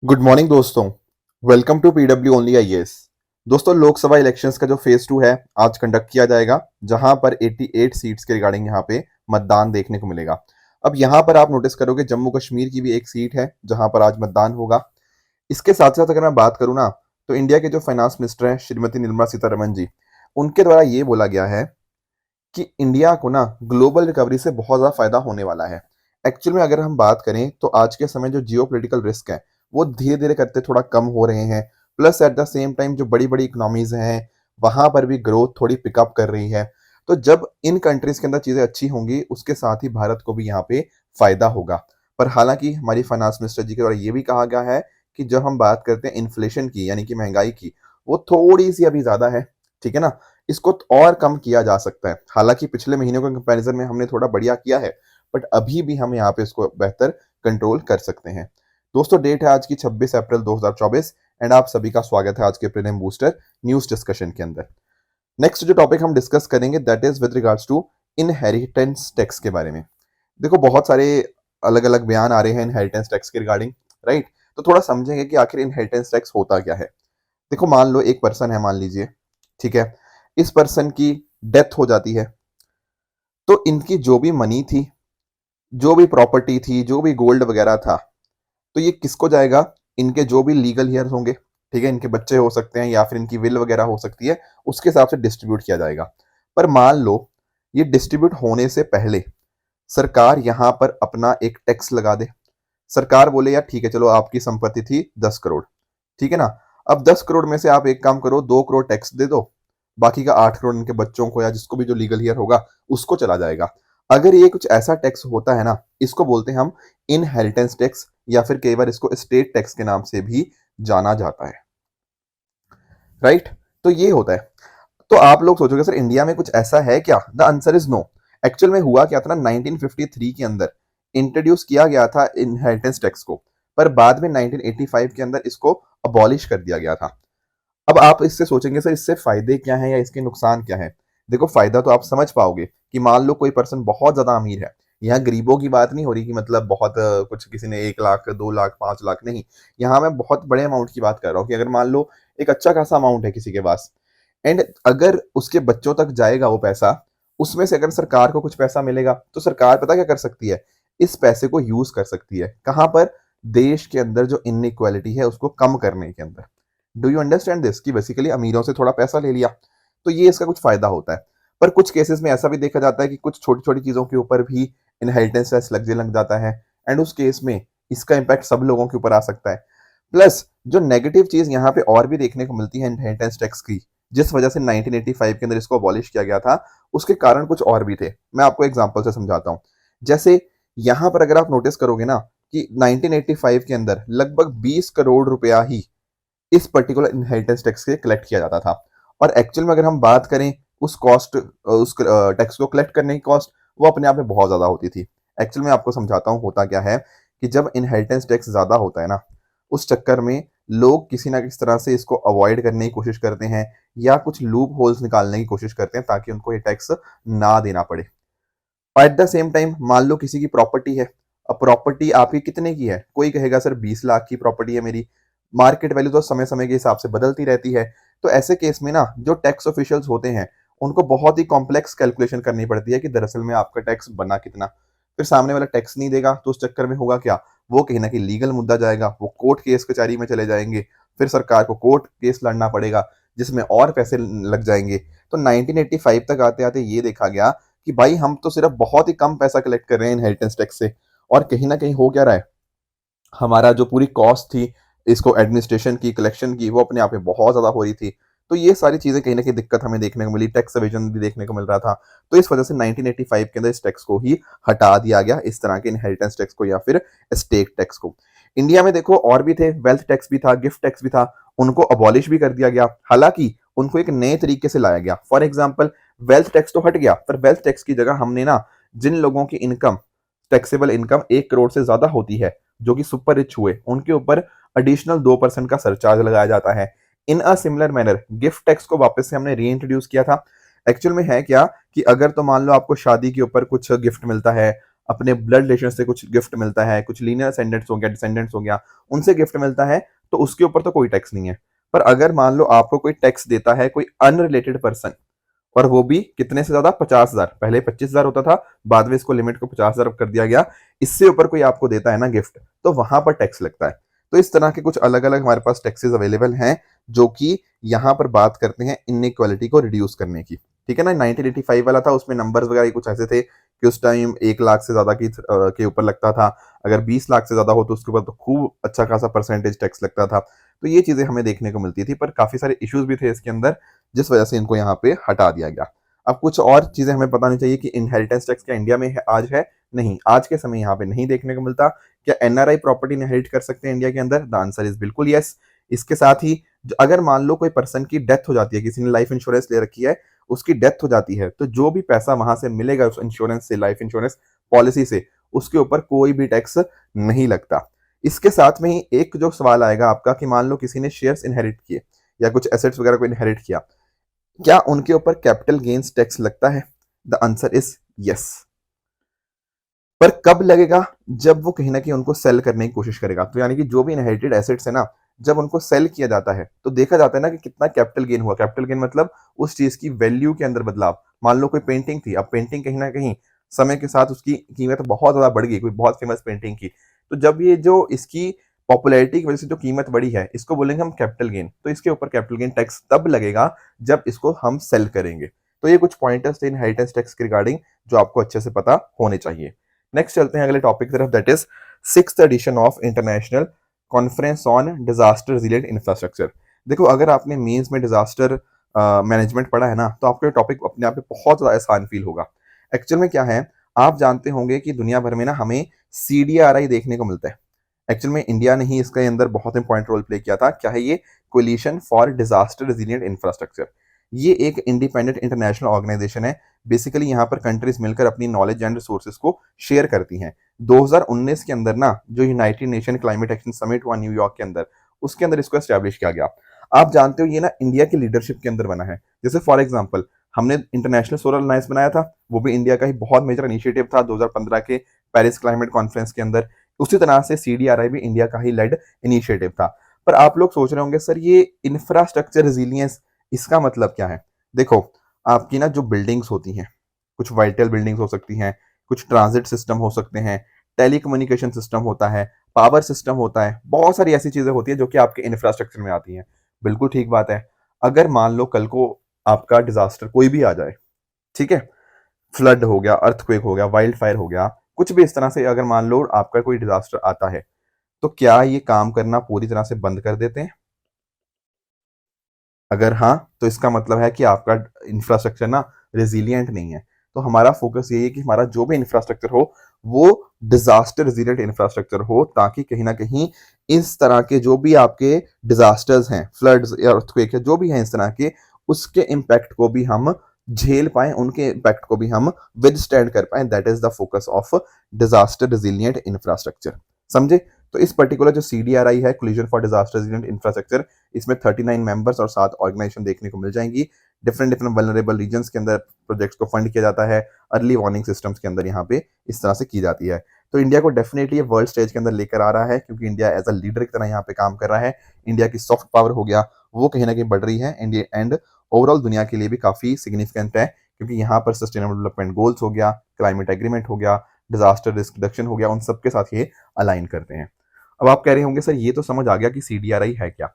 Good morning दोस्तों। Welcome to PW only IAS. दोस्तों, Lok Sabha elections का जो फेज 2 है आज कंडक्ट किया जाएगा, जहां पर 88 सीट्स के रिगार्डिंग यहां पे मतदान देखने को मिलेगा। अब यहां पर आप नोटिस करोगे जम्मू कश्मीर की भी एक सीट है जहां पर आज मतदान होगा। इसके साथ साथ अगर मैं बात करूं ना, तो इंडिया के जो फाइनेंस मिनिस्टर हैं श्रीमती निर्मला सीतारमण जी, उनके द्वारा ये बोला गया है कि इंडिया को ना ग्लोबल रिकवरी से बहुत ज़्यादा फायदा होने वाला है। एक्चुअल में अगर हम बात करें तो आज के समय जो जियोपॉलिटिकल रिस्क है वो धीरे धीरे करते थोड़ा कम हो रहे हैं। Plus at the same time जो बड़ी बड़ी इकोनॉमीज हैं वहां पर भी ग्रोथ थोड़ी पिकअप कर रही है। तो जब इन कंट्रीज के अंदर चीजें अच्छी होंगी उसके साथ ही भारत को भी यहाँ पे फायदा होगा। पर हालांकि हमारी फाइनेंस मिनिस्टर जी के द्वारा ये भी कहा गया है कि जब हम बात करते हैं इन्फ्लेशन की यानी कि महंगाई की, वो थोड़ी सी अभी ज्यादा है। ठीक है ना, इसको और कम किया जा सकता है। हालांकि पिछले महीनों के कंपैरिजन में हमने थोड़ा बढ़िया किया है, बट अभी भी हम यहाँ पे इसको बेहतर कंट्रोल कर सकते हैं। दोस्तों, डेट है आज की 26 अप्रैल 2024 एंड आप सभी का स्वागत है आज के प्रीलिम बूस्टर न्यूज डिस्कशन के अंदर। नेक्स्ट जो टॉपिक हम डिस्कस करेंगे that is with regards to inheritance tax के बारे में। देखो, बहुत सारे अलग अलग बयान आ रहे हैं इनहेरिटेंस टैक्स के रिगार्डिंग, राइट? तो थोड़ा समझेंगे कि आखिर इनहेरिटेंस टैक्स होता क्या है। देखो, मान लो एक पर्सन है, मान लीजिए, ठीक है, इस पर्सन की डेथ हो जाती है, तो इनकी जो भी मनी थी, जो भी प्रॉपर्टी थी, जो भी गोल्ड वगैरह था, तो ये किसको जाएगा? इनके जो भी लीगल हियर्स होंगे, ठीक है, इनके बच्चे हो सकते हैं या फिर इनकी विल वगैरह हो सकती है, उसके हिसाब से डिस्ट्रीब्यूट किया जाएगा। पर मान लो ये डिस्ट्रीब्यूट होने से पहले सरकार यहां पर अपना एक टैक्स लगा दे। सरकार बोले यार ठीक है, चलो आपकी संपत्ति थी 10 करोड़, ठीक है ना, अब 10 करोड़ में से आप एक काम करो, 2 करोड़ टैक्स दे दो, बाकी का 8 करोड़ इनके बच्चों को या जिसको भी जो लीगल हियर होगा उसको चला जाएगा। अगर ये कुछ ऐसा टैक्स होता है ना, इसको बोलते हैं हम इनहेरिटेंस टैक्स, या फिर कई बार इसको स्टेट टैक्स के नाम से भी जाना जाता है, राइट? तो ये होता है। तो आप लोग सोचोगे सर इंडिया में कुछ ऐसा है क्या? The answer is no. Actual में हुआ क्या था ना, 1953 के अंदर इंट्रोड्यूस किया गया था इनहेरिटेंस टैक्स को, पर बाद में 1985 के अंदर इसको अबॉलिश कर दिया गया था। अब आप इससे सोचेंगे सर इससे फायदे क्या हैं या इसके नुकसान क्या है। देखो, फायदा तो आप समझ पाओगे कि मान लो कोई पर्सन बहुत ज्यादा अमीर है। यहाँ गरीबों की बात नहीं हो रही कि मतलब बहुत कुछ किसी ने 1 लाख 2 लाख 5 लाख, नहीं। यहाँ मैं बहुत बड़े अमाउंट की बात कर रहा हूँ कि अगर मान लो एक अच्छा खासा अमाउंट है किसी के पास, एंड अगर उसके बच्चों तक जाएगा वो पैसा, उसमें से अगर सरकार को कुछ पैसा मिलेगा तो सरकार पता क्या कर सकती है, इस पैसे को यूज कर सकती है कहां पर? देश के अंदर जो इनइक्वालिटी है उसको कम करने के अंदर। डू यू अंडरस्टैंड दिस कि बेसिकली अमीरों से थोड़ा पैसा ले लिया, तो ये इसका कुछ फायदा होता है। पर कुछ केसेस में ऐसा भी देखा जाता है कि कुछ छोटी छोटी चीजों के ऊपर भी इनहेरिटेंस टैक्स लग जाता है, एंड उस केस में इसका इम्पैक्ट सब लोगों के ऊपर आ सकता है। प्लस जो नेगेटिव चीज यहाँ पे और भी देखने को मिलती है इनहेरिटेंस टैक्स की, जिस वजह से 1985 के अंदर इसको अबॉलिश किया गया था, उसके कारण कुछ और भी थे। मैं आपको एग्जांपल से समझाता हूँ। जैसे यहाँ पर अगर आप नोटिस करोगे ना कि 1985 के अंदर लगभग 20 करोड़ रुपया ही इस पर्टिकुलर इनहेरिटेंस टैक्स के कलेक्ट किया जाता था। और एक्चुअल में अगर हम बात करें उस कॉस्ट, उस टैक्स को कलेक्ट करने की कॉस्ट, वो अपने आप में बहुत ज्यादा होती थी। एक्चुअल में आपको समझाता हूँ होता क्या है कि जब इनहेरिटेंस टैक्स ज्यादा होता है ना, उस चक्कर में लोग किसी ना किसी तरह से इसको अवॉइड करने की कोशिश करते हैं या कुछ लूप होल्स निकालने की कोशिश करते हैं ताकि उनको ये टैक्स ना देना पड़े। एट द सेम टाइम मान लो किसी की प्रॉपर्टी है। अब प्रॉपर्टी आपकी कितने की है? कोई कहेगा सर 20 लाख की प्रॉपर्टी है मेरी। मार्केट वैल्यू तो समय समय के हिसाब से बदलती रहती है। तो ऐसे केस में ना जो टैक्स ऑफिशियल्स होते हैं उनको बहुत ही कॉम्प्लेक्स कैलकुलेशन करनी पड़ती है कि दरअसल में आपका टैक्स बना कितना। फिर सामने वाला टैक्स नहीं देगा तो उस चक्कर में होगा क्या, वो कहीं ना कहीं लीगल मुद्दा जाएगा, वो कोर्ट केस कचहरी में चले जाएंगे, फिर सरकार को कोर्ट केस लड़ना पड़ेगा जिसमें और पैसे लग जाएंगे। तो 1985 तक आते आते ये देखा गया कि भाई हम तो सिर्फ बहुत ही कम पैसा कलेक्ट कर रहे हैं इनहेरिटेंस टैक्स से, और कहीं ना कहीं हो क्या रहा है, हमारा जो पूरी कॉस्ट थी इसको एडमिनिस्ट्रेशन की, कलेक्शन की, वो अपने आप में बहुत ज्यादा हो रही थी। तो ये सारी चीजें कहीं ना कहीं दिक्कत हमें देखने को मिली, टैक्स एविजन भी देखने को मिल रहा था। तो इस वजह से 1985 के अंदर इस टैक्स को ही हटा दिया गया, इस तरह के इनहेरिटेंस टैक्स को या फिर स्टेट टैक्स को। इंडिया में देखो और भी थे, वेल्थ टैक्स भी था, गिफ्ट टैक्स भी था, उनको अबॉलिश भी कर दिया गया। हालांकि उनको एक नए तरीके से लाया गया। फॉर एग्जाम्पल, वेल्थ टैक्स तो हट गया, पर वेल्थ टैक्स की जगह हमने ना जिन लोगों की इनकम, टैक्सेबल इनकम 1 करोड़ से ज्यादा होती है, जो कि सुपर रिच हुए, उनके ऊपर एडिशनल 2% का सरचार्ज लगाया जाता है। In a similar manner gift tax को वापस से हमने री इंट्रोड्यूस किया था। एक्चुअल में है क्या कि अगर तो मान लो आपको शादी के ऊपर कुछ गिफ्ट मिलता है, अपने ब्लड रिलेशन से कुछ गिफ्ट मिलता है, कुछ लीनियर असेंडेंट्स हो गया, डिसेंडेंट्स हो गया, उनसे गिफ्ट मिलता है, तो उसके ऊपर तो कोई टैक्स नहीं है। पर अगर मान लो आपको कोई टैक्स देता है कोई अनरिलेटेड पर्सन, और वो भी कितने से ज्यादा, 50,000, पहले 25,000 होता था, बाद में इसको लिमिट को 50,000 कर दिया गया, इससे ऊपर कोई आपको देता है ना गिफ्ट, तो वहां पर टैक्स लगता है। तो इस तरह के कुछ अलग अलग हमारे पास टैक्सेस अवेलेबल हैं, जो कि यहाँ पर बात करते हैं इनइक्वालिटी को रिड्यूस करने की। ठीक है ना, 1985 वाला था, उसमें नंबर्स वगैरह कुछ ऐसे थे कि उस टाइम 1 लाख से ज्यादा की के ऊपर लगता था, अगर 20 लाख से ज्यादा हो तो उसके ऊपर तो खूब अच्छा खासा परसेंटेज टैक्स लगता था। तो ये चीजें हमें देखने को मिलती थी, पर काफी सारे इश्यूज भी थे इसके अंदर, जिस वजह से इनको यहाँ पे हटा दिया गया। अब कुछ और चीजें हमें बतानी चाहिए कि इनहेरिटेंस टैक्स क्या इंडिया में है, आज है? नहीं, आज के समय यहाँ पे नहीं देखने को मिलता। क्या एनआरआई प्रॉपर्टी इनहेरिट कर सकते हैं इंडिया के अंदर? द आंसर इज बिल्कुल यस। इसके साथ ही अगर मान लो कोई पर्सन की डेथ हो जाती है, किसी ने लाइफ इंश्योरेंस ले रखी है, उसकी डेथ हो जाती है, तो जो भी पैसा वहां से मिलेगा उस इंश्योरेंस से, लाइफ इंश्योरेंस पॉलिसी से, उसके ऊपर कोई भी टैक्स नहीं लगता। इसके साथ में ही एक जो सवाल आएगा आपका कि मान लो किसी ने शेयर्स इनहेरिट किए या कुछ एसेट्स वगैरह को इनहेरिट किया, क्या उनके ऊपर कैपिटल गेन्स टैक्स लगता है? The answer is yes. पर कब लगेगा? जब वो कहीं ना कहीं उनको सेल करने की कोशिश करेगा। तो यानी कि जो भी इनहेरिटेड एसेट्स है ना, जब उनको सेल किया जाता है तो देखा जाता है ना कि कितना कैपिटल गेन हुआ। कैपिटल गेन मतलब उस चीज की वैल्यू के अंदर बदलाव। मान लो कोई पेंटिंग थी, अब पेंटिंग कहीं ना कहीं समय के साथ उसकी कीमत बहुत ज्यादा बढ़ गई, कोई बहुत फेमस पेंटिंग की, तो जब ये जो इसकी पॉपुलैरिटी की वजह से जो कीमत बढ़ी है, इसको बोलेंगे हम कैपिटल गेन। तो इसके ऊपर कैपिटल गेन टैक्स तब लगेगा जब इसको हम सेल करेंगे। तो ये कुछ पॉइंटर्स थे इनहेरिटेंस टैक्स के रिगार्डिंग, जो आपको अच्छे से पता होने चाहिए। नेक्स्ट चलते हैं अगले टॉपिक की तरफ, that is 6th edition of international conference on disaster resilient infrastructure. देखो, अगर आपने मीन्स में डिजास्टर मैनेजमेंट पढ़ा है ना, तो आपको ये टॉपिक अपने आप में बहुत ज्यादा आसान फील होगा। एक्चुअल में क्या है, आप जानते होंगे कि दुनिया भर में ना हमें CDRI देखने को मिलता है। एक्चुअल में इंडिया ने ही इसके अंदर बहुत इंपॉर्टेंट रोल प्ले किया था। क्या है ये? Coalition for disaster resilient infrastructure. ये एक इंडिपेंडेंट इंटरनेशनल ऑर्गेनाइजेशन है। बेसिकली यहाँ पर कंट्रीज मिलकर अपनी नॉलेज एंड रिसोर्सेज को शेयर करती हैं। 2019 के अंदर ना जो United Nation climate action summit हुआ न्यूयॉर्क के अंदर, उसके अंदर इसको एस्टैब्लिश किया गया। आप जानते हो ये ना इंडिया की लीडरशिप के अंदर बना है। जैसे फॉर एग्जांपल, हमने इंटरनेशनल सोलर अलायंस बनाया था, वो भी इंडिया का ही बहुत मेजर इनिशिएटिव था 2015 के पेरिस क्लाइमेट कॉन्फ्रेंस के अंदर। उसी तरह से CDRI भी इंडिया का ही लेड इनिशिएटिव था। पर आप लोग सोच रहे होंगे सर ये इंफ्रास्ट्रक्चर रेजिलियंस, इसका मतलब क्या है? देखो, आपकी ना जो बिल्डिंग्स होती हैं, कुछ वाइटल बिल्डिंग्स हो सकती हैं, कुछ ट्रांजिट सिस्टम हो सकते हैं, टेलीकम्युनिकेशन सिस्टम होता है, पावर सिस्टम होता है, बहुत सारी ऐसी चीजें होती है जो कि आपके इंफ्रास्ट्रक्चर में आती हैं। बिल्कुल ठीक बात है। अगर मान लो कल को आपका डिजास्टर कोई भी आ जाए, ठीक है, फ्लड हो गया, अर्थक्वेक हो गया, वाइल्ड फायर हो गया, कुछ भी इस तरह से अगर मान लो आपका कोई डिजास्टर आता है, तो क्या ये काम करना पूरी तरह से बंद कर देते हैं? अगर हाँ, तो इसका मतलब है कि आपका इंफ्रास्ट्रक्चर ना रेजिलिएंट नहीं है। तो हमारा फोकस यही है कि हमारा जो भी इंफ्रास्ट्रक्चर हो, वो डिजास्टर रेजिलिएंट इंफ्रास्ट्रक्चर हो, ताकि कहीं ना कहीं इस तरह के जो भी आपके डिजास्टर्स हैं, फ्लड्स या अर्थक्वेक है, जो भी है इस तरह के, उसके इम्पैक्ट को भी हम झेल पाए, उनके इम्पैक्ट को भी हम विद स्टैंड कर पाए। That is the focus of disaster resilient infrastructure. समझे? तो इस पर्टिकुलर जो CDRI है, collision for disaster resilient infrastructure, इसमें 39 मेंबर्स और 7 ऑर्गेनाइजेशन देखने को मिल जाएंगी। डिफरेंट डिफरेंट वल्नरेबल रीजन्स के अंदर प्रोजेक्ट्स को फंड किया जाता है। अर्ली वार्निंग सिस्टम्स के अंदर यहाँ पे इस तरह से की जाती है। तो इंडिया को डेफिनेटली वर्ल्ड स्टेज के अंदर लेकर आ रहा है, क्योंकि इंडिया एज अ लीडर की तरह यहाँ पे काम कर रहा है। इंडिया की सॉफ्ट पावर हो गया, वो कहीं ना कहीं बढ़ रही है इंडिया, एंड ओवरऑल दुनिया के लिए भी काफी सिग्निफिकेंट है, क्योंकि यहाँ पर सस्टेनेबल डेवलपमेंट गोल्स हो गया, क्लाइमेट एग्रीमेंट हो गया, डिजास्टर रिस्क रिडक्शन हो गया, उन सबके साथ ये अलाइन करते हैं। अब आप कह रहे होंगे सर ये तो समझ आ गया कि CDRI है क्या,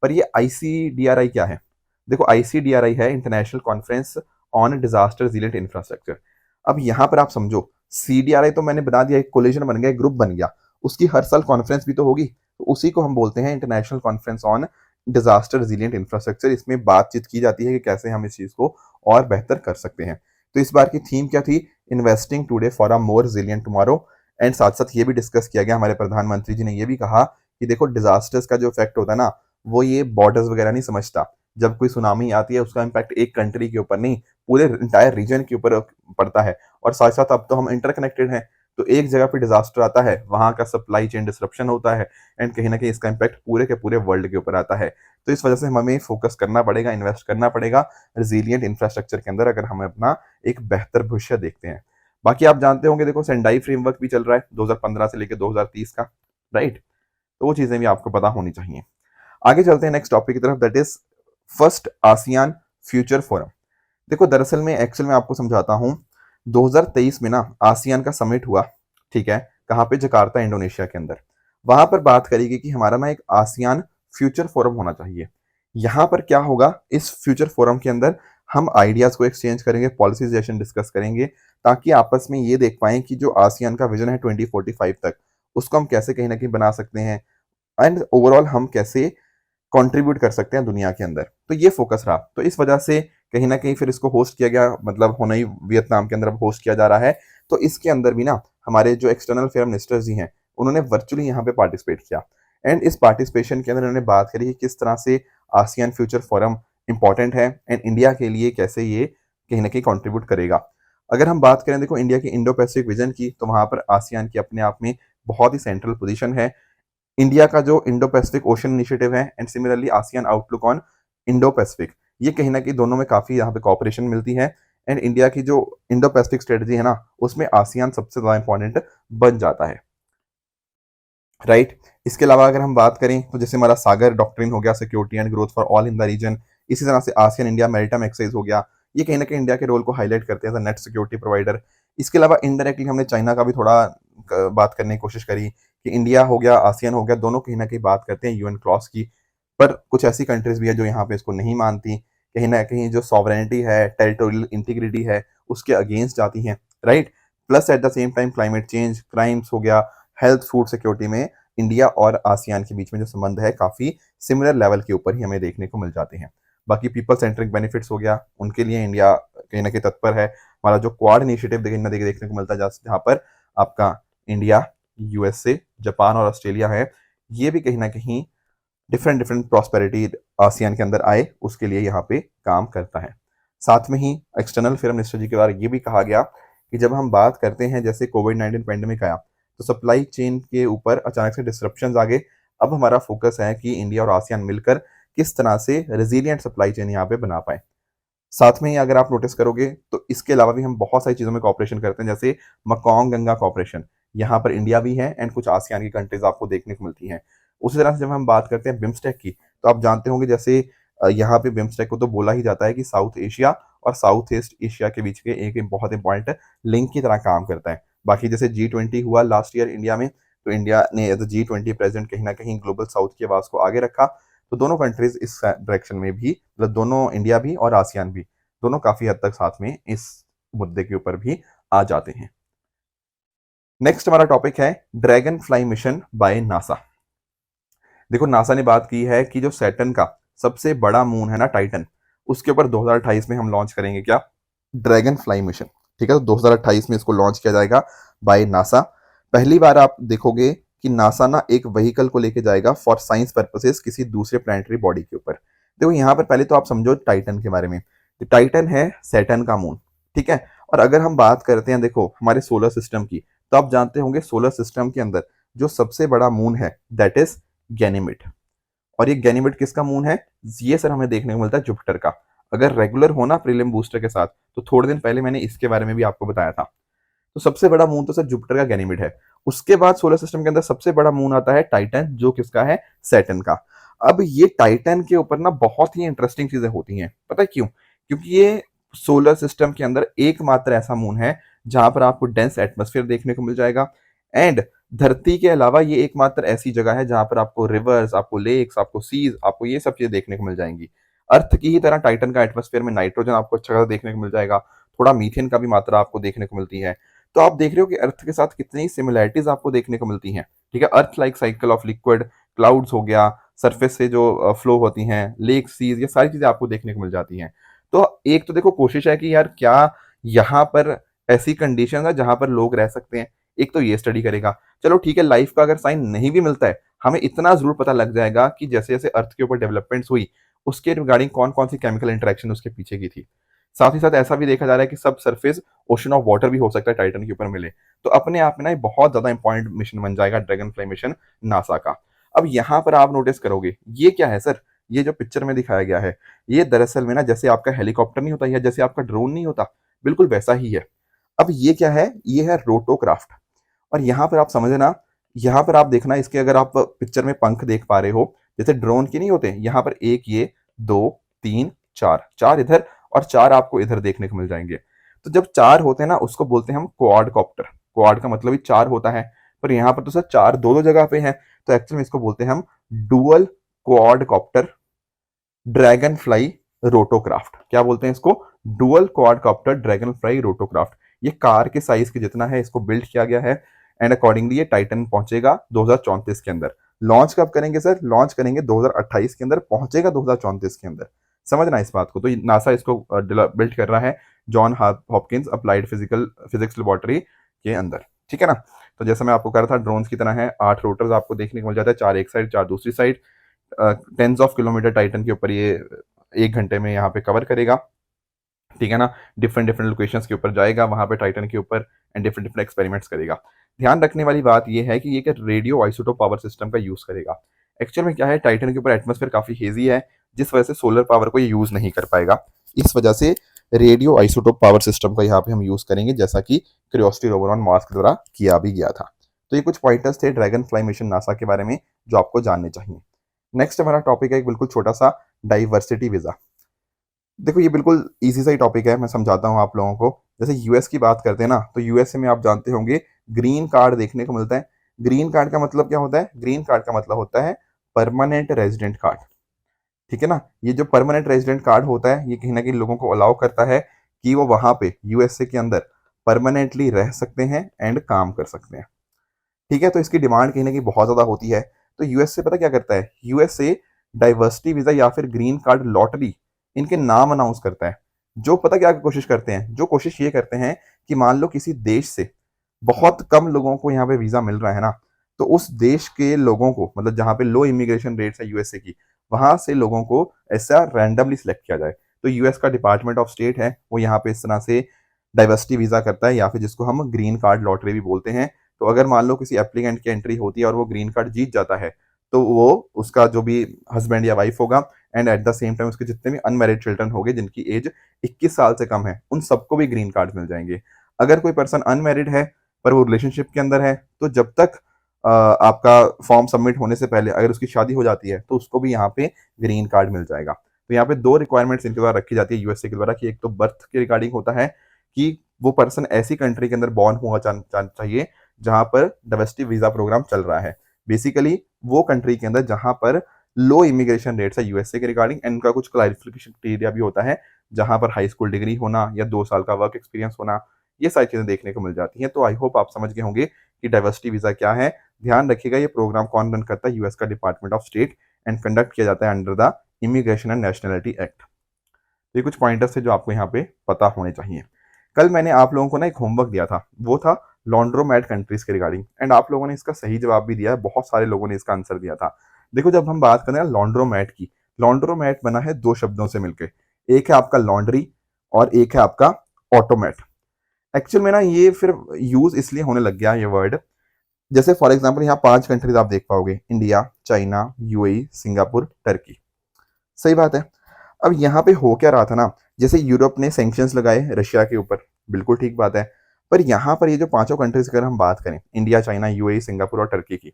पर ये ICDRI क्या है? देखो, ICDRI है international conference on disaster resilient infrastructure. अब यहां पर आप समझो, CDRI तो मैंने बता दिया, एक कोलिजन बन गया, एक ग्रुप बन गया, उसकी हर साल कॉन्फ्रेंस भी तो होगी, तो उसी को हम बोलते हैं international conference on disaster resilient infrastructure. इसमें बातचीत की जाती है कि कैसे हम इस चीज को और बेहतर कर सकते हैं। तो इस बार की थीम क्या थी? Investing today for a more resilient tomorrow. And साथ साथ ये भी डिस्कस किया गया, हमारे प्रधानमंत्री जी ने ये भी कहा कि देखो, डिजास्टर्स का जो इफेक्ट होता है ना, वो ये बॉर्डर्स वगैरह नहीं समझता। जब कोई सुनामी आती है, उसका इम्पैक्ट एक कंट्री के ऊपर नहीं, पूरे इंटायर रीजन के ऊपर पड़ता है। और साथ साथ अब तो हम इंटरकनेक्टेड हैं, तो एक जगह पे डिजास्टर आता है, वहां का सप्लाई चेन डिसरप्शन होता है, एंड कहीं ना कहीं इसका इम्पैक्ट पूरे के पूरे वर्ल्ड के ऊपर आता है। तो इस वजह से हमें फोकस करना पड़ेगा, इन्वेस्ट करना पड़ेगा रिजिलियंट इंफ्रास्ट्रक्चर के अंदर, अगर हमें अपना एक बेहतर भविष्य देखते हैं। बाकी आप जानते होंगे देखो सेंडाई फ्रेमवर्क भी चल रहा है 2015 से लेकर 2030 का, राइट। तो वो चीजें भी आपको पता होनी चाहिए। आगे चलते हैं नेक्स्ट टॉपिक की तरफ, that is first ASEAN future forum. देखो दरअसल में एक्चुअल में आपको समझाता हूँ, 2023 में ना आसियान का समिट हुआ, ठीक है, कहाँ पे, जकार्ता इंडोनेशिया के अंदर। वहां पर बात करी गई कि हमारा ना एक आसियान फ्यूचर फोरम होना चाहिए। यहाँ पर क्या होगा, इस फ्यूचर फोरम के अंदर हम आइडियाज को एक्सचेंज करेंगे, पॉलिसीजेशन डिस्कस करेंगे, ताकि आपस में ये देख पाएं कि जो आसियान का विजन है 2045 तक, उसको हम कैसे कहीं ना कहीं बना सकते हैं, एंड ओवरऑल हम कैसे कंट्रीब्यूट कर सकते हैं दुनिया के अंदर। तो ये फोकस रहा, तो इस वजह से कहीं ना कहीं फिर इसको होस्ट किया गया, मतलब होना ही वियतनाम के अंदर अब होस्ट किया जा रहा है। तो इसके अंदर भी ना हमारे जो एक्सटर्नल अफेयर मिनिस्टर्स जी हैं, उन्होंने वर्चुअली यहाँ पे पार्टिसिपेट किया, एंड इस पार्टिसिपेशन के अंदर उन्होंने बात करी कि किस तरह से आसियान फ्यूचर फोरम इंपॉर्टेंट है एंड इंडिया के लिए कैसे ये कहीं ना कहीं कॉन्ट्रीब्यूट करेगा। अगर हम बात करें देखो इंडिया के इंडो पैसिफिक विजन की, तो वहां पर आसियान की अपने आप में बहुत ही सेंट्रल पोजीशन है। इंडिया का जो इंडो पैसिफिक ओशन इनिशिएटिव है and similarly ASEAN outlook on Indo Pacific, ये कहीं ना कहीं दोनों में काफी यहाँ पे कॉपरेशन मिलती है, एंड इंडिया की जो इंडो पैसिफिक स्ट्रेटजी है ना, उसमें आसियान सबसे ज्यादा इंपॉर्टेंट बन जाता है, राइट। इसके अलावा अगर हम बात करें तो जैसे हमारा सागर डॉक्ट्रिन हो गया, security and growth for all in the region, इसी तरह से आसियान इंडिया मैरिटाइम एक्सरसाइज हो गया, ये कहीं ना कहीं इंडिया के रोल को हाईलाइट करते हैं as a net security provider. इसके अलावा इनडायरेक्टली हमने चाइना का भी थोड़ा बात करने की कोशिश करी कि इंडिया हो गया, आसियान हो गया, दोनों कहीं ना कहीं बात करते हैं यूएन क्लॉज की, पर कुछ ऐसी कंट्रीज भी है जो यहाँ पे इसको नहीं मानती, कहीं ना कहीं जो सॉवरेनिटी है, टेरिटोरियल इंटीग्रिटी है, उसके अगेंस्ट जाती हैं, right. Plus at the same time climate change, crimes हो गया, हेल्थ, फूड सिक्योरिटी में इंडिया और आसियान के बीच में जो संबंध है काफी सिमिलर लेवल के ऊपर ही हमें देखने को मिल जाते हैं। बाकी पीपल सेंट्रिक बेनिफिट्स हो गया, उनके लिए इंडिया कहीं ना कहीं तत्पर है। हमारा जो क्वाड इनिशिएटिव देखने को मिलता है, जहाँ पर आपका इंडिया, यूएसए, जापान और ऑस्ट्रेलिया है, ये भी कहीं ना कहीं डिफरेंट डिफरेंट प्रॉस्पेरिटी आसियान के अंदर आए, उसके लिए यहाँ पे काम करता है। साथ में ही एक्सटर्नल अफेयर मिनिस्टर जी के द्वारा ये भी कहा गया कि जब हम बात करते हैं, जैसे कोविड-19 पैंडेमिक आया, तो सप्लाई चेन के ऊपर अचानक से डिस्ट्रप्शंस आ गए। अब हमारा फोकस है कि इंडिया और आसियान मिलकर किस तरह से रेजिलियंट सप्लाई चेन यहाँ पे बना पाए। साथ में ही अगर आप नोटिस करोगे तो इसके अलावा भी हम बहुत सारी चीज़ों में कॉपरेशन करते हैं, जैसे मकॉन्ग गंगा कॉपरेशन, यहाँ पर इंडिया भी है एंड कुछ आसियान की कंट्रीज आपको देखने को मिलती हैं। उसी तरह से जब हम बात करते हैं बिम्स्टेक की, तो आप जानते होंगे जैसे यहाँ पे बिम्स्टेक को तो बोला ही जाता है कि साउथ एशिया और साउथ ईस्ट एशिया के बीच के एक बहुत इंपॉर्टेंट लिंक की तरह काम करता है। बाकी जैसे G20 हुआ लास्ट ईयर इंडिया में, तो इंडिया ने एज G20 प्रेसिडेंट कहीं ना कहीं ग्लोबल साउथ की आवाज को आगे रखा। तो दोनों कंट्रीज इस डायरेक्शन में भी, मतलब दोनों, इंडिया भी और आसियान भी, दोनों काफी हद तक साथ में इस मुद्दे के ऊपर भी आ जाते हैं। नेक्स्ट हमारा टॉपिक है dragon fly mission by NASA. देखो नासा ने बात की है कि जो सैटर्न का सबसे बड़ा मून है ना, टाइटन, उसके ऊपर 2028 में हम लॉन्च करेंगे क्या, ड्रैगन फ्लाई मिशन, ठीक है। तो 2028 में इसको लॉन्च किया जाएगा बाय नासा। पहली बार आप देखोगे कि नासा ना एक व्हीकल को लेके जाएगा फॉर साइंस पर्पसेस किसी दूसरे प्लैनेटरी बॉडी के ऊपर। देखो यहाँ पर पहले तो आप समझो टाइटन के बारे में, तो टाइटन है सैटर्न का मून, ठीक है। और अगर हम बात करते हैं देखो हमारे सोलर सिस्टम की, तो आप जानते होंगे सोलर सिस्टम के अंदर जो सबसे बड़ा मून है दैट इज गैनीमेड। और ये गैनीमेड किसका मून है, ये सर हमें देखने को मिलता है जुपिटर का। अगर रेगुलर होना प्रीलिम बूस्टर के साथ, तो थोड़े दिन पहले मैंने इसके बारे में भी आपको बताया था। तो सबसे बड़ा मून तो सर जुपिटर का गैनीमेड है। उसके बाद सोलर सिस्टम के अंदर सबसे बड़ा मून आता है टाइटन, जो किसका है, सैटर्न का। अब ये टाइटन के ऊपर ना बहुत ही इंटरेस्टिंग चीजें होती हैं, पता है क्यों, क्योंकि ये सोलर सिस्टम के अंदर एकमात्र ऐसा मून है जहां पर आपको डेंस एटमॉस्फेयर देखने को मिल जाएगा, एंड धरती के अलावा ये एकमात्र ऐसी जगह है जहां पर आपको रिवर्स, आपको लेक्स, आपको सीज, आपको ये सब चीजें देखने को मिल जाएंगी। अर्थ की ही तरह टाइटन का एटमॉस्फेयर में नाइट्रोजन आपको अच्छा खासा देखने को मिल जाएगा, थोड़ा मीथेन का भी मात्रा आपको देखने को मिलती है। तो आप देख रहे हो कि अर्थ के साथ कितनी सिमिलैरिटीज आपको देखने को मिलती हैं, ठीक है। Earth like cycle of liquid, clouds हो गया, सरफेस से जो फ्लो होती हैं, लेक, सीज, ये सारी चीजें आपको देखने को मिल जाती हैं। तो एक तो देखो कोशिश है कि यार क्या यहाँ पर ऐसी कंडीशन है जहां पर लोग रह सकते हैं, एक तो ये स्टडी करेगा। चलो ठीक है, लाइफ का अगर साइन नहीं भी मिलता है, हमें इतना जरूर पता लग जाएगा कि जैसे जैसे अर्थ के ऊपर डेवलपमेंट्स हुई, उसके रिगार्डिंग कौन कौन सी केमिकल इंटरेक्शन उसके पीछे की थी। साथ ही साथ ऐसा भी देखा जा रहा है कि सब सरफेस ओशन ऑफ वाटर भी हो सकता है टाइटन के ऊपर मिले। तो अपने आप में ना ये बहुत ज्यादा इंपॉर्टेंट मिशन बन जाएगा ड्रैगन फ्लाई मिशन नासा का। अब यहाँ पर आप नोटिस करोगे ये क्या है सर, ये जो पिक्चर में दिखाया गया है, ये दरअसल में ना जैसे आपका हेलीकॉप्टर नहीं होता या जैसे आपका ड्रोन नहीं होता, बिल्कुल वैसा ही है। अब ये क्या है, ये है रोटोक्राफ्ट। और यहाँ पर आप समझे ना, यहाँ पर आप देखना, इसके अगर आप पिक्चर में पंख देख पा रहे हो, जैसे ड्रोन के नहीं होते, यहाँ पर एक ये, दो, तीन, चार, चार इधर और चार आपको इधर देखने को मिल जाएंगे। तो जब चार होते हैं ना, उसको बोलते हैं हम क्वाड कॉप्टर। क्वाड का मतलब ही चार होता है, पर यहाँ पर तो सर चार दो दो जगह पे है, तो एक्चुअली में इसको बोलते हैं हम dual quadcopter dragonfly rotorcraft. क्या बोलते हैं इसको? Dual quadcopter dragonfly rotorcraft. ये कार के साइज के जितना है, इसको बिल्ड किया गया है एंड अकॉर्डिंगली ये टाइटन पहुंचेगा 2034 के अंदर। लॉन्च कब करेंगे सर? लॉन्च करेंगे 2028 के अंदर, पहुंचेगा 2034 के अंदर। समझना इस बात को। तो नासा इसको बिल्ड कर रहा है John Hopkins applied physics laboratory के अंदर। ठीक है ना? तो जैसा मैं आपको कह रहा था, ड्रोन्स की तरह है, 8 रोटर्स आपको देखने को मिल जाता है, 4 एक साइड 4 दूसरी side. Tens of kilometre Titan के ऊपर ये 1 घंटे में यहाँ पे कवर करेगा। ठीक है ना? डिफरेंट डिफरेंट लोकेशंस के ऊपर जाएगा, वहां पे टाइटन के ऊपर एंड डिफरेंट डिफरेंट एक्सपेरिमेंट्स करेगा। ध्यान रखने वाली बात ये है कि ये कि रेडियो आइसोटोप पावर सिस्टम का यूज करेगा। एक्चुअल में क्या है, टाइटन के ऊपर एटमॉस्फेयर काफी हेजी है, जिस वजह से सोलर पावर को ये यूज नहीं कर पाएगा। इस वजह से रेडियो आइसोटोप पावर सिस्टम का यहाँ पे हम यूज करेंगे, जैसा कि क्यूरियोसिटी रोवर ऑन मार्स के द्वारा किया भी गया था। तो ये कुछ पॉइंटर्स थे ड्रैगन फ्लाई मिशन नासा के बारे में जो आपको जानने चाहिए। नेक्स्ट हमारा टॉपिक है एक बिल्कुल छोटा सा, डाइवर्सिटी वीजा। देखो ये बिल्कुल इजी सा ही टॉपिक है, मैं समझाता हूँ आप लोगों को। जैसे यूएस की बात करते हैं ना, तो यूएसए में आप जानते होंगे ग्रीन कार्ड देखने को मिलता है। ग्रीन कार्ड का मतलब क्या होता है? ग्रीन कार्ड का मतलब होता है परमानेंट रेजिडेंट कार्ड। ठीक है ना? ये जो परमानेंट रेजिडेंट कार्ड होता है, ये कहीं ना कहीं लोगों को अलाउ करता है कि वो वहां पे यूएसए के अंदर परमानेंटली रह सकते हैं एंड काम कर सकते हैं। ठीक है? तो इसकी डिमांड कहीं ना कहीं बहुत ज्यादा होती है। तो यूएसए पता क्या करता है? यूएसए डाइवर्सिटी वीजा या फिर ग्रीन कार्ड लॉटरी, इनके नाम अनाउंस करता है। जो पता क्या कोशिश करते हैं, जो कोशिश ये करते हैं कि मान लो किसी देश से बहुत कम लोगों को यहाँ पे वीजा मिल रहा है ना, तो उस देश के लोगों को, मतलब जहाँ पे लो इमिग्रेशन रेट्स है यूएसए की, वहां से लोगों को ऐसा रैंडमली सिलेक्ट किया जाए। तो यूएस का डिपार्टमेंट ऑफ स्टेट है, वो यहाँ पे इस तरह से डाइवर्सिटी वीजा करता है, या फिर जिसको हम ग्रीन कार्ड लॉटरी भी बोलते हैं। तो अगर मान लो किसी एप्लीकेंट की एंट्री होती है और वो ग्रीन कार्ड जीत जाता है, तो वो उसका जो भी हस्बैंड या वाइफ होगा and at the same time उसके जितने भी अनमैरिड चिल्ड्रन होंगे जिनकी एज 21 साल से कम है, उन सबको भी ग्रीन कार्ड मिल जाएंगे। अगर कोई पर्सन अनमैरिड है पर वो रिलेशनशिप के अंदर है, तो जब तक आपका फॉर्म सबमिट होने से पहले अगर उसकी शादी हो जाती है, तो उसको भी यहाँ पे ग्रीन कार्ड मिल जाएगा। तो यहाँ पे दो रिक्वायरमेंट्स इनके द्वारा रखी जाती है यूएसए के द्वारा, कि एक तो बर्थ के रिगार्डिंग होता है कि वो पर्सन ऐसी कंट्री के अंदर बॉर्न हुआ चाहिए जहां पर डाइवर्सिटी वीजा प्रोग्राम चल रहा है। बेसिकली वो कंट्री के अंदर जहां पर लो इमिग्रेशन रेट्स है यूएसए के रिगार्डिंग, एंड उनका कुछ क्लैरिफिकेशन क्राइटेरिया भी होता है, जहां पर हाई स्कूल डिग्री होना या 2 साल का वर्क एक्सपीरियंस होना, ये सारी चीजें देखने को मिल जाती हैं। तो आई होप आप समझ गए होंगे कि डाइवर्सिटी वीजा क्या है। ध्यान रखिएगा, ये प्रोग्राम कौन रन करता है? यूएस का department of state, and conduct किया जाता है under the immigration and nationality act. ये कुछ पॉइंटर्स थे जो आपको यहाँ पे पता होने चाहिए। कल मैंने आप लोगों को ना एक होमवर्क दिया था, वो था लॉन्ड्रोमैट कंट्रीज के रिगार्डिंग, एंड आप लोगों ने इसका सही जवाब भी दिया है, बहुत सारे लोगों ने इसका आंसर दिया था। देखो जब हम बात करें लॉन्ड्रोमैट की, लॉन्ड्रोमैट बना है 2 शब्दों से मिलकर, एक है आपका लॉन्ड्री और एक है आपका ऑटोमैट। एक्चुअल में ना ये फिर यूज इसलिए होने लग गया ये वर्ड, जैसे फॉर एग्जाम्पल यहाँ 5 कंट्रीज आप देख पाओगे, India, China, UAE, Singapore, Turkey. सही बात है। अब यहाँ पे हो क्या रहा था ना, जैसे यूरोप ने सैंक्शंस लगाए रशिया के ऊपर, बिल्कुल ठीक बात है। पर यहाँ पर ये जो 5 कंट्रीज की अगर हम बात करें, इंडिया, चाइना, यूएई, सिंगापुर और टर्की की,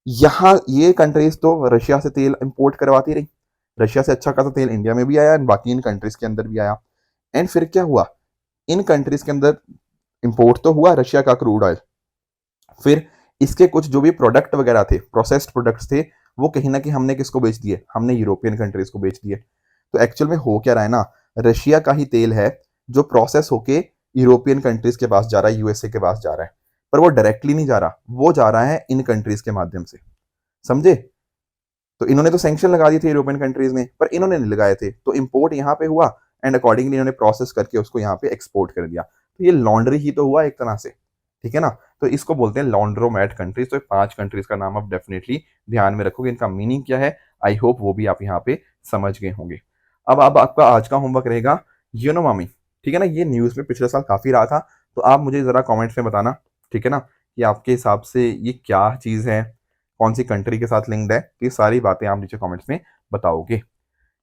यहाँ ये कंट्रीज तो रशिया से तेल इंपोर्ट करवाती रही। रशिया से अच्छा खासा तेल इंडिया में भी आया एंड बाकी इन कंट्रीज के अंदर भी आया। एंड फिर क्या हुआ, इन कंट्रीज के अंदर इंपोर्ट तो हुआ रशिया का क्रूड ऑयल, फिर इसके कुछ जो भी प्रोडक्ट वगैरह थे, प्रोसेस्ड प्रोडक्ट्स थे, वो कहीं ना कहीं हमने किसको बेच दिए? हमने यूरोपियन कंट्रीज को बेच दिए। तो एक्चुअल में हो क्या रहा है ना, रशिया का ही तेल है जो प्रोसेस होके यूरोपियन कंट्रीज के पास जा रहा है, यूएसए के पास जा रहा है, पर वो डायरेक्टली नहीं जा रहा, वो जा रहा है इन कंट्रीज के माध्यम से। समझे? तो इन्होंने तो सैंक्शन लगा दिए थे यूरोपियन कंट्रीज ने, पर इन्होंने नहीं लगाए थे, तो इंपोर्ट यहाँ पे हुआ एंड अकॉर्डिंगली इन्होंने प्रोसेस करके उसको यहाँ पे एक्सपोर्ट कर दिया। तो ये लॉन्ड्री ही तो हुआ एक तरह से। ठीक है ना? तो इसको बोलते हैं लॉन्ड्रोमैट कंट्रीज। तो 5 कंट्रीज का नाम आप डेफिनेटली ध्यान में रखोगे, इनका मीनिंग क्या है, आई होप वो भी आप यहाँ पे समझ गए होंगे। अब आपका आज का होमवर्क रहेगा यूनोमामी। ठीक है ना? ये न्यूज में पिछले साल काफी रहा था, तो आप मुझे जरा कॉमेंट्स में बताना, ठीक है ना, कि आपके हिसाब से ये क्या चीज है, कौन सी कंट्री के साथ लिंक्ड है। तो ये सारी बातें आप नीचे कमेंट्स में बताओगे।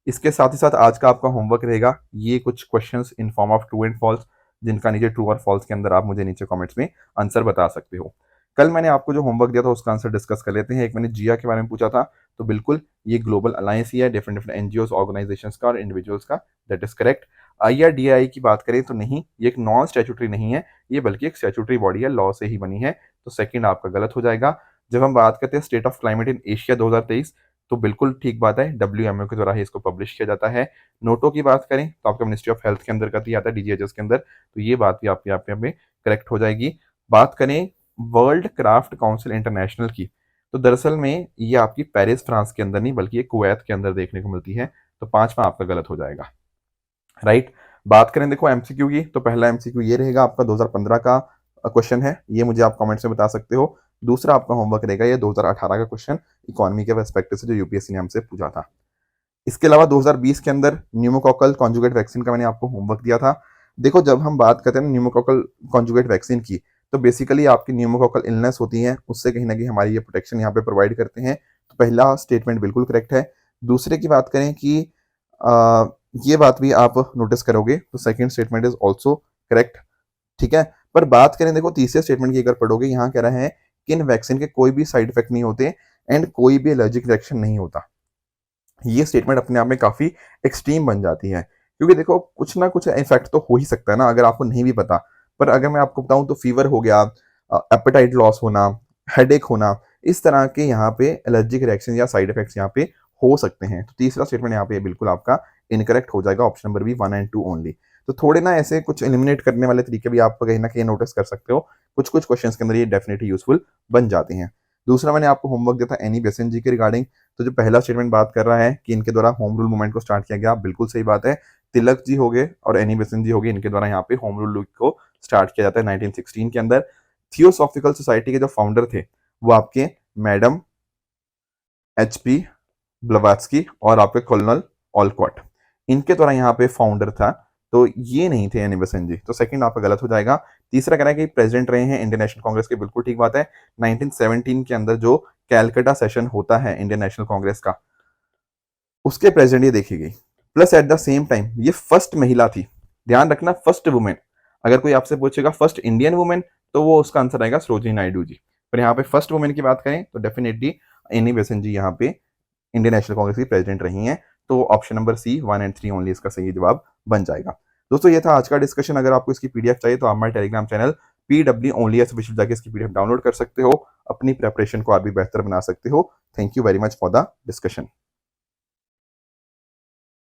इसके साथ ही साथ आज का आपका होमवर्क रहेगा ये कुछ questions in form of true and false, जिनका नीचे ट्रू और फॉल्स के अंदर आप मुझे नीचे कमेंट्स में आंसर बता सकते हो। कल मैंने आपको जो होमवर्क दिया था उसका आंसर डिस्कस कर लेते हैं। एक मैंने जिया के बारे में पूछा था, तो बिल्कुल ये ग्लोबल अलायंस ही है डिफरेंट डिफरेंट एनजीओस ऑर्गेनाइजेशंस का और इंडिविजुअल्स का, दैट इज करेक्ट। आईआरडीआई की बात करें तो नहीं, ये एक नॉन स्टैट्यूटरी नहीं है, ये बल्कि एक स्टैट्यूटरी बॉडी है, लॉ से ही बनी है, तो सेकंड आपका गलत हो जाएगा। जब हम बात करते हैं state of climate in Asia 2023, तो बिल्कुल ठीक बात है, डब्ल्यूएमओ के द्वारा ही इसको पब्लिश किया जाता है। नोटो की बात करें तो आपका मिनिस्ट्री ऑफ हेल्थ के अंदर का आता है, डीजीएचएस के अंदर, तो ये बात भी आपके आप में करेक्ट हो जाएगी। बात करें वर्ल्ड क्राफ्ट काउंसिल इंटरनेशनल की, तो दरअसल में ये आपकी पेरिस फ्रांस के अंदर नहीं बल्कि ये कुवैत के अंदर देखने को मिलती है, तो पांचवा आपका गलत हो जाएगा, राइट। बात करें देखो एमसीक्यू की, तो पहला एमसीक्यू ये रहेगा आपका 2015 का क्वेश्चन है, ये मुझे आप कमेंट्स में बता सकते हो। दूसरा आपका होमवर्क रहेगा ये 2018 का क्वेश्चन इकोनॉमी के पर्सपेक्टिव से, जो यूपीएससी ने हमसे पूछा था। इसके अलावा 2020 के अंदर न्यूमोकॉकल कॉन्जुगेट वैक्सीन का मैंने आपको होमवर्क दिया था। देखो जब हम बात करते हैं न्यूमोकॉकल कॉन्जुगेट वैक्सीन की, तो बेसिकली आपकी न्यूमोकॉकल इलनेस होती है, उससे कहीं ना कहीं हमारी ये प्रोटेक्शन यहाँ पे प्रोवाइड करते हैं, तो पहला स्टेटमेंट बिल्कुल करेक्ट है। दूसरे की बात करें कि आ, ये बात भी आप नोटिस करोगे, तो second statement is also correct, ठीक है। पर बात करें देखो तीसरे स्टेटमेंट की, अगर पढ़ोगे यहाँ कह रहा है कि इन वैक्सीन के कोई भी साइड इफेक्ट नहीं होते एंड कोई भी एलर्जिक रिएक्शन नहीं होता। ये स्टेटमेंट अपने आप में काफी एक्सट्रीम बन जाती है, क्योंकि देखो कुछ ना कुछ इफेक्ट तो हो ही सकता है ना, अगर आपको नहीं भी पता। पर अगर मैं आपको बताऊं तो फीवर हो गया, एपेटाइट लॉस होना, हेडेक होना, इस तरह के यहाँ पे एलर्जिक रिएक्शन या साइड इफेक्ट्स यहाँ पे हो सकते हैं, तो तीसरा स्टेटमेंट यहाँ पे बिल्कुल आपका इनकरेक्ट हो जाएगा, option number B 1 and 2 only. तो थोड़े ना ऐसे कुछ एलिमिनेट करने वाले तरीके भी आप कहीं ना कहीं नोटिस कर सकते हो, कुछ कुछ क्वेश्चंस के अंदर ये डेफिनेटली यूजफुल बन जाते हैं। दूसरा मैंने आपको होमवर्क दिया था एनी बेसेंट जी के रिगार्डिंग, तो जो पहला स्टेटमेंट बात कर रहा है कि इनके द्वारा होम रूल मूवमेंट को स्टार्ट किया गया, बिल्कुल सही बात है। तिलक जी हो गए और एनी बेसेंट जी हो गए, इनके द्वारा यहाँ पे होम रूल को स्टार्ट किया जाता है 1916 के अंदर। थियोसॉफिकल सोसाइटी के जो फाउंडर थे वो आपके मैडम एचपी ब्लवात्स्की और आपके कर्नल ऑलकॉट, इनके द्वारा यहाँ पे फाउंडर था, तो ये नहीं थे एनी बेसेंट जी, तो सेकंड आपका गलत हो जाएगा। तीसरा कह रहा है कि प्रेसिडेंट रहे हैं इंडियन नेशनल कांग्रेस के, बिल्कुल ठीक बात है। 1917 के अंदर जो कैलकाटा सेशन होता है इंडियन नेशनल कांग्रेस का, उसके प्रेसिडेंट ये देखी गई, plus at the same time ये फर्स्ट महिला थी, ध्यान रखना फर्स्ट वुमेन। अगर कोई आपसे पूछेगा फर्स्ट इंडियन वुमेन, तो वो उसका आंसर आएगा सरोजिनी नायडू जी, पर यहाँ पे फर्स्ट वुमेन की बात करें तो डेफिनेटली एनी बेसेंट जी यहाँ पे इंडियन नेशनल कांग्रेस की प्रेसिडेंट रही हैं, तो option number C 1 and 3 only इसका सही जवाब बन जाएगा। दोस्तों ये था आज का डिस्कशन, अगर आपको इसकी पीडीएफ चाहिए तो आप हमारे Telegram channel PW only official जाके इसकी पीडीएफ डाउनलोड कर सकते हो, अपनी प्रिपरेशन को और भी बेहतर बना सकते हो। Thank you very much for the discussion.